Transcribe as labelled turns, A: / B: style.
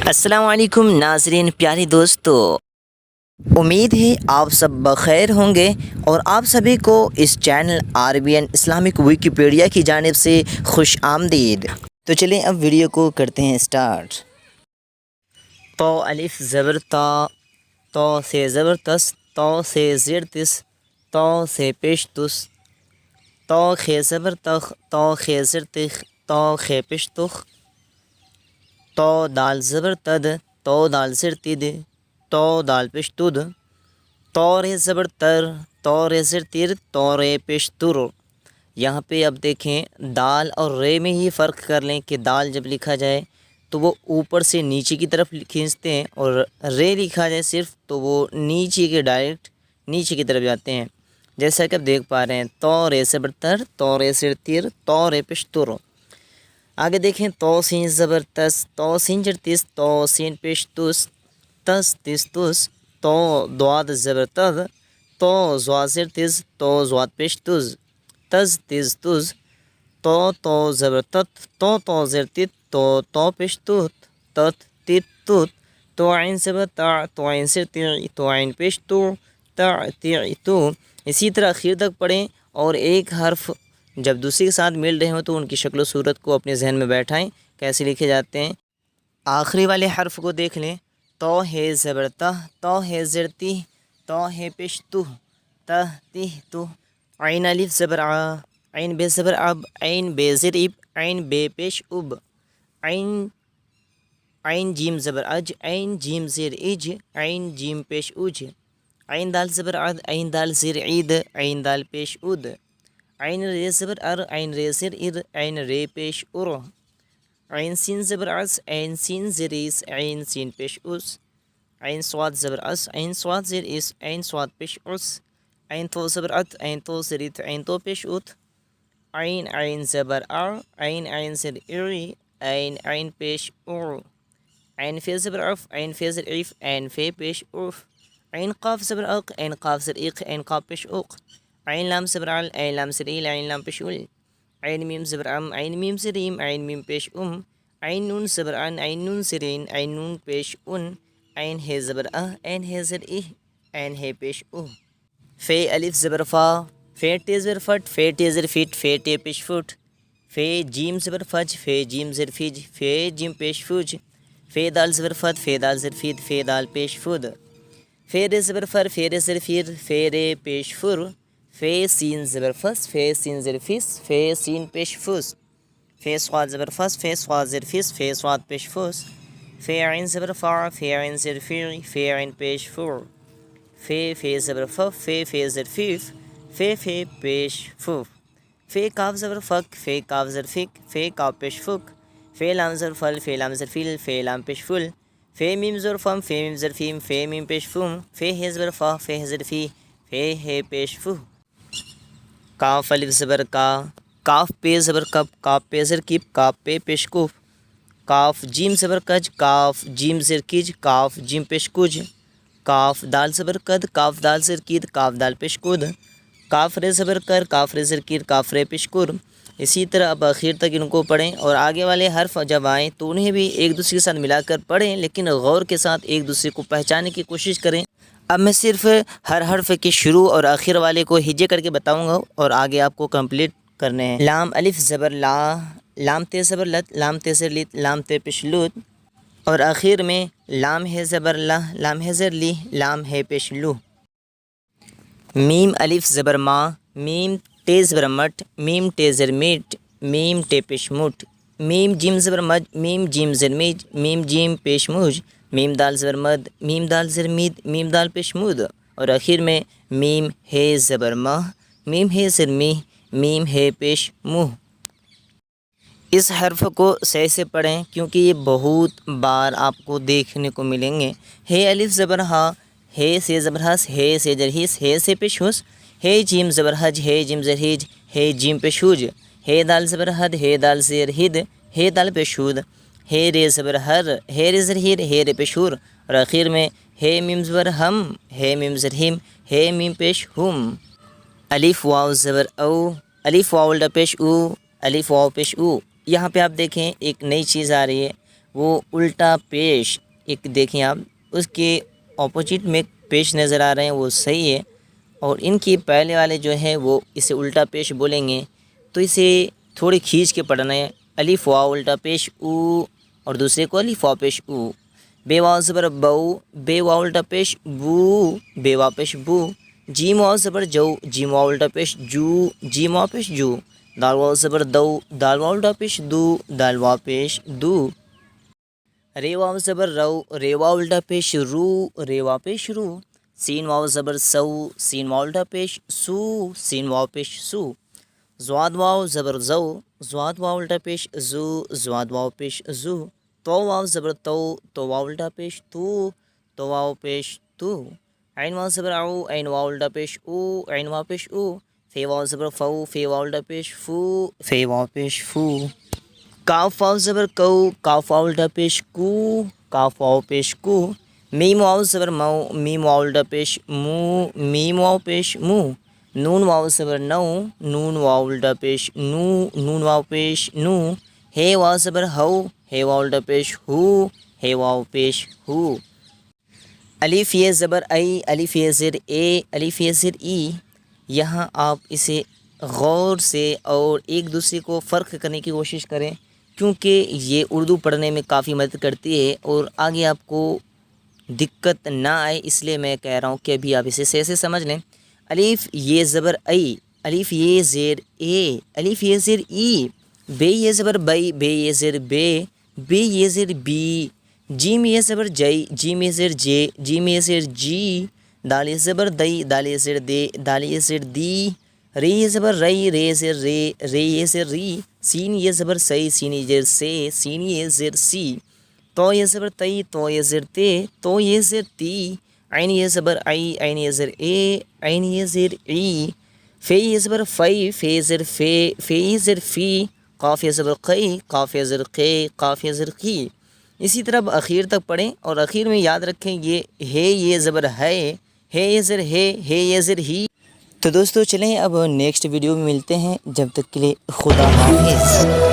A: السلام علیکم ناظرین، پیارے دوستو، امید ہے آپ سب بخیر ہوں گے اور آپ سبھی کو اس چینل عربین اسلامک ویکیپیڈیا کی جانب سے خوش آمدید۔ تو چلیں اب ویڈیو کو کرتے ہیں اسٹارٹ۔ تو الف زبر تا، تو سے زبر تس، تو سے زیر تس، تو سے پیش تس، تو خے زبر تخ، تو خے زر تخ، تو خے پیش تخ، تو دال زبر تد، تو دال زر تد، تو دال پیش تد، تو رے زبر تر، تو رے زر تر، تو رے پیش تر۔ یہاں پہ اب دیکھیں دال اور رے میں ہی فرق کر لیں کہ دال جب لکھا جائے تو وہ اوپر سے نیچے کی طرف کھینچتے ہیں، اور رے لکھا جائے صرف تو وہ نیچے کے ڈائریکٹ نیچے کی طرف جاتے ہیں، جیسا کہ اب دیکھ پا رہے ہیں۔ تو رے زبر تر، تو رے زر تر، تو رے پیش تر۔ آگے دیکھیں تو سین زبر تس، تو سین زر تس، تو سین پیش تس، تس تس تس، تو دواد زبر تد، تو زواد زر تز، تو زواد پیش تز، تز تز تز، تو زبر تت، تو زر تت، تو پیش تت، تت تت تت، تو عین زبر تا، تو عین زر تی، تو عین پیش تو، تا تی تو۔ اسی طرح آخر تک پڑھیں، اور ایک حرف جب دوسرے کے ساتھ مل رہے ہوں تو ان کی شکل و صورت کو اپنے ذہن میں بیٹھائیں، کیسے لکھے جاتے ہیں۔ آخری والے حرف کو دیکھ لیں، تو ہے زبر تہ، تو ہے زر تی، تو ہے پیش تو، تہ تی تو، عین الف زبر آ، عین بے زبر اب، عین بے زر اب، عین بے پیش اب، عین جیم زبر اج، عین جیم زر اج، عین جیم پیش اج، عین دال زبر عد، عین دال زر عید، عین دال پیش اد، عین رے زبر ار، عین رے زر ار، عین رے پیش ار، عین سین زبر عس، عین سین زر اس، عین سین پیش اس، عین صاد زبر اس، عین صاد زر اس، عین صاد پیش اس، عین تو زبر ات، عین تو زر ات، عین تو پیش ات، عین زبر ا، عین زر اری، عین پیش او، عین فے زبر عف، عین فے زر عف، عین فے پیش عف، عین قاف زبر اق، عین قاف زر اق، عین قاف پیش اق، عین لام زبر عل، عین لام زر ایل، عین لام پیش ال، عین میم زبر ام، عین میم زر یم، عین میم پیش عین نون زبر ان، عین نون زر عین، عین نون پیش ان، عین ہے زبر عین ہے زر عین ہے پیش فے الف زبر فا، فے ٹے زبر فٹ، فے ٹے زر فٹ، فے ٹے پیش فٹ، فے جیم زبر فج، فے جیم زر فج، فے جیم پیش فج، فے دال زبر فت، فے دال زر فید، فے دال پیش فد، فے رے زبر فر، فے رے زر فیر، فے رے پیش فر، فے سین زبر فس، فے سین زر فس، فے سین پیش فس، فے صاد زبر فس، فے صاد زر فس، فے صاد پیش فس، فے عین زبر فا، فے عین زر فی، فے عین پیش فر، فے زبر فف، فے زر فیف، فے پیش فف، فے کاف زبر فک، فے کاف زر فک، فے کاف پیش فک، فے لام زر فل، فے لام زر فل، فے لام پیش فل، فے میم زر فم، فے میم زر فیم، فے میم پیش فم، فے ہے زبر فا، فے ہے زر فی، فے ہے پیش فہ، کاف الف زبر کا، کاف پے زبر کب، کاف پے زر کب، کاف پے پیش کف، کاف جیم زبر کج، کاف جیم زر کج، کاف جیم پیش کج، کاف دال زبر کد، کاف دال زر کید، کاف دال پیش کد، کاف رے زبر کر، کاف رے زر کیر، کاف رے پیش کر۔ اسی طرح اب آخر تک ان کو پڑھیں، اور آگے والے حرف جب آئیں تو انہیں بھی ایک دوسرے کے ساتھ ملا کر پڑھیں، لیکن غور کے ساتھ ایک دوسرے کو پہچاننے کی کوشش کریں۔ اب میں صرف ہر حرف کے شروع اور آخر والے کو ہجے کر کے بتاؤں گا، اور آگے آپ کو کمپلیٹ کرنے ہیں۔ لام الف زبر لا، لام تے زبر لت، لام تے زر لت، لام تے پیش لت، اور آخر میں لام ہے زبر لہ، لام ہے زر لی، لام ہے پیش لو۔ میم الف زبر ما، میم ٹے زبر مٹ، میم ٹے زر میٹ، میم ٹے پیش مٹ، میم جیم زبر مج، میم جیم زر میج، میم جیم پیش موج، میم دال زبر مد، میم دال زر مید، میم دال پیش مود، اور آخر میں میم ہے زبر مہ، میم ہے زر می، میم ہے پیش منہ۔ اس حرف کو صحیح سے پڑھیں کیونکہ یہ بہت بار آپ کو دیکھنے کو ملیں گے۔ ہے الف زبر ہا، ہے سے زبر ہس، ہے سے زر ہس، ہے سے پیش ہس، ہے جیم زبر حج، ہے جیم زر ہج، ہے جیم پیش ہوج، ہے دال زبر حد، ہے دال زر ہد، ہے دال پیش ہود، ہے رے زبر ہر، ہے رے زر ہیر، ہے رے پیش ہور، اور آخر میں ہے میم زبر ہم، ہے میم زر ہم، ہے میم پیش ہم۔ الف واو زبر او، الف واو الٹا پیش او، الف واو پیش او۔ یہاں پہ آپ دیکھیں ایک نئی چیز آ رہی ہے، وہ الٹا پیش ایک دیکھیں آپ، اس کے اپوزٹ میں پیش نظر آ رہے ہیں، وہ صحیح ہے، اور ان کی پہلے والے جو ہیں وہ اسے الٹا پیش بولیں گے، تو اسے تھوڑی کھینچ کے پڑھنا ہے۔ الف واو الٹا پیش او، اور دوسرے کو الف واو پیش او۔ بے واو زبر بو، بے واو الٹا پیش بو، بے واو پیش بو۔ جیم واو زبر جو، جیم واو الٹا پیش جو، جیم واو پیش جو۔ دال واو زبر دو، دال واو الٹا پیش دو، دال واو پیش دو۔ رے واو زبر رو، رے واو الٹا پیش رو، رے واو پیش رو۔ سین واو زبر سو، سین واو الٹا پیش سو، سین واو پیش سو۔ زواد واو زبر زو، زواد واو الٹا پیش زو، زواد واو پیش زو۔ تو واو زبر تو، تو واو الٹا پیش تو، تو واو پیش تو۔ عین واو زبر او، عین واو الٹا پیش او، عین واو پیش او۔ فے واو زبر فو، فے واو الٹا پیش فو، فے واو پیش فو۔ کاف واو زبر کو، کاف واو الٹا پیش کو، کاف واو پیش کو۔ میم واو زبر مو، میم واو الٹا پیش مو، میم واو پیش مو۔ نون واو زبر نو، نون واو الٹا پیش نو، نون واو پیش نو۔ ہے واو زبر ہو، ہے واو الٹا پیش ہو، ہے واو پیش ہو۔ الف یہ زبر ای، الف یہ زر اے، الف یہ زر ای۔ یہاں آپ اسے غور سے اور ایک دوسرے کو فرق کرنے کی کوشش کریں، کیونکہ یہ اردو پڑھنے میں کافی مدد کرتی ہے اور آگے آپ کو دقت نہ آئے، اس لیے میں کہہ رہا ہوں کہ ابھی آپ اسے صحیح سے سمجھ لیں۔ الف یہ زبر ای، الف یہ زیر اے، الف یہ زیر ای۔ بے یہ زبر بئی، بے یہ زیر بے، بے یہ زیر بی۔ جیم یہ زبر جئی، جیم یہ زیر جے، جیم یہ زیر جی۔ دال یہ زبر دئی، دال یہ زیر دے، دال یہ زیر دی۔ رے یہ زبر رئی، رے یہ زیر رے، رے یہ زیر ری۔ سین یہ زبر سئی، سین یہ زیر سے، سین یہ زیر سی۔ تو یہ زبر تئی، تو یہ زیر تے، تو یہ زیر تی۔ عین یہ زبر عی، عین یہ زیر اے، عین یہ زیر ای۔ فے یہ زبر فئی، فے یہ زیر فے، فے یہ زیر فی۔ قاف یہ زبر قی، قاف یہ زیر قے، قاف یہ زیر قی۔ اسی طرح اب اخیر تک پڑھیں اور اخیر میں یاد رکھیں یہ زبر ہے یہ زر ہے یہ زر ہی۔ تو دوستو چلیں اب نیکسٹ ویڈیو میں ملتے ہیں، جب تک کے لیے خدا حافظ۔